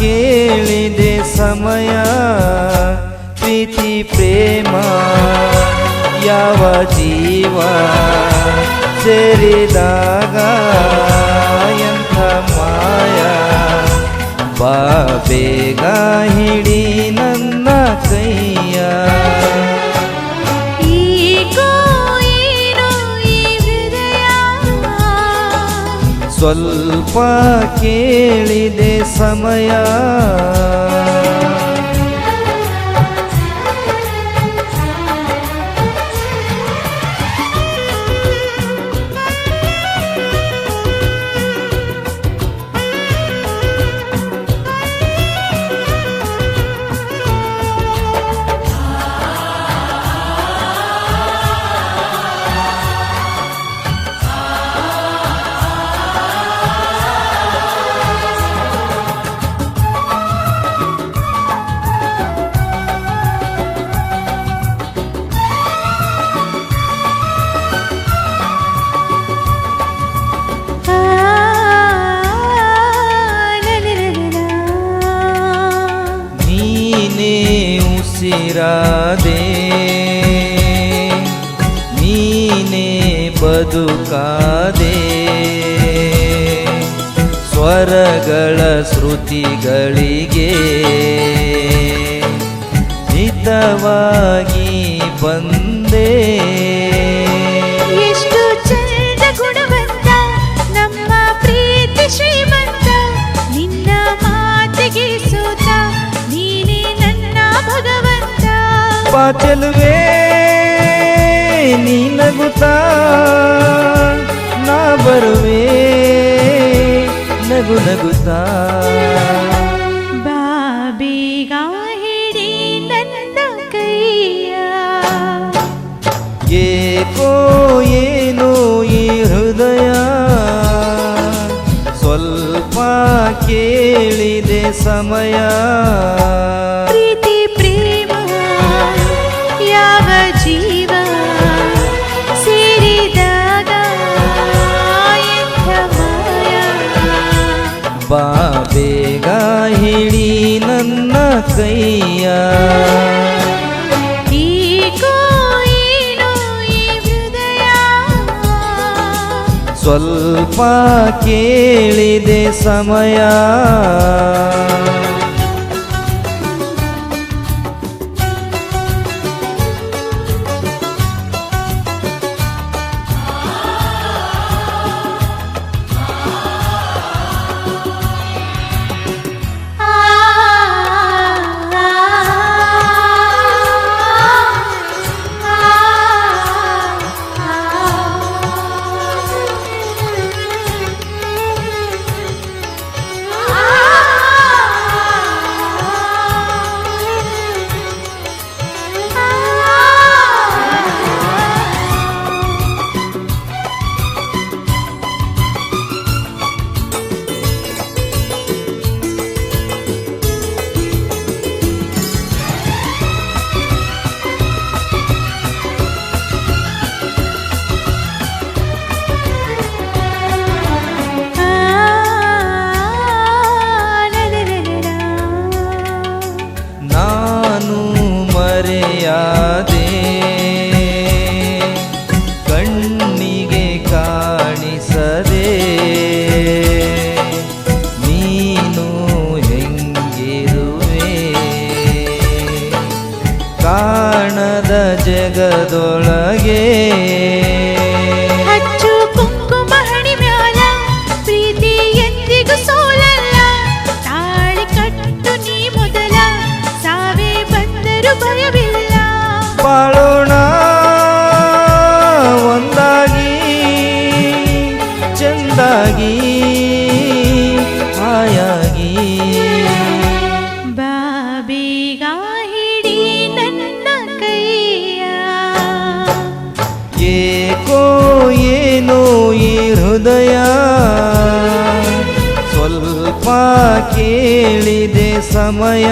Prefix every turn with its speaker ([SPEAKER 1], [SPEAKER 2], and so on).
[SPEAKER 1] ಕೇಳಿದೆ ಸಮಯ ಪ್ರೀತಿ ಪ್ರೇಮ ಯಾವ ಜೀವ ಸೇರಿದಾಗ ಎಂಥ ಮಾಯ ಬಾ ಬೇಗ ಹಿಡಿ ನನ್ನ ಕೈಯ ಸ್ವಲ್ಪ ಕೇಳಿದೆ ಸಮಯ ಉಸಿರಾದೆ ನೀನೇ ಬದುಕಾದೆ ಸ್ವರಗಳ ಶ್ರುತಿಗಳಿಗೆ ಹಿತವಾಗಿ ಬಂದೆ
[SPEAKER 2] ಎಷ್ಟು ಚಂದ ಗುಣವಂತ ನಮ್ಮ ಪ್ರೀತಿ ಶ್ರೀಮಂತ ನಿನ್ನ ಮಾತಿಗೆ ಸೋತ ನೀನೇ ನನ್ನ ಭಗವಂತ
[SPEAKER 1] ಚೆಲುವೆ ನೀ ನಗುತ್ತಾ ನಾ ಬರುವೆ ನಗು ನಗುತ್ತಾ
[SPEAKER 2] ಬಾಬೀಗ ಹಿಡಿ ನನ್ನ ಕೈಯ
[SPEAKER 1] ಏಕೋ ಏನೋ ಈ ಹೃದಯ ಸ್ವಲ್ಪ ಕೇಳಿದೆ ಸಮಯ
[SPEAKER 2] ಪ್ರೀತಿ ಪ್ರೇಮ ಯಾವ ಜೀವ ಸೇರಿದಾಗ ಎಂಥ ಮಾಯ
[SPEAKER 1] ಬಾ ಬೇಗ ಹಿಡಿ ನನ್ನ ಕೈಯ
[SPEAKER 2] ಈಗೋ ಏನೋ ಈ ಹೃದಯ
[SPEAKER 1] ಸ್ವಲ್ಪ ಕೇಳಿದೆ ಸಮಯ ಮರೆಯಾದೆ ಕಣ್ಣಿಗೆ ಕಾಣಿಸದೆ ನೀನು ಹೆಂಗಿರುವೆ ಕಾಣದ ಜಗದೊಳಗೆ
[SPEAKER 2] ಹಚ್ಚು ಕುಂಕುಮ ಹಣಿ ಮ್ಯಾಲ ಪ್ರೀತಿ ಎಂದಿಗೂ ಸೋಲಲ್ಲ ತಾಳಿ ಕಟ್ಟು ನೀ ಮೊದಲ ಸಾವೇ ಬಂದರು ಭಯವಿಲ್ಲ
[SPEAKER 1] ಬಾಳೋಣ ಒಂದಾಗಿ ಚಂದಾಗಿ ಹಾಯಾಗಿ
[SPEAKER 2] ಬಾಬೀಗ ಹಿಡಿ ನನ್ನ ಕೈಯ
[SPEAKER 1] ಏಕೋ ಏನೋ ಈ ಹೃದಯ ಸ್ವಲ್ಪ ಕೇಳಿದೆ ಸಮಯ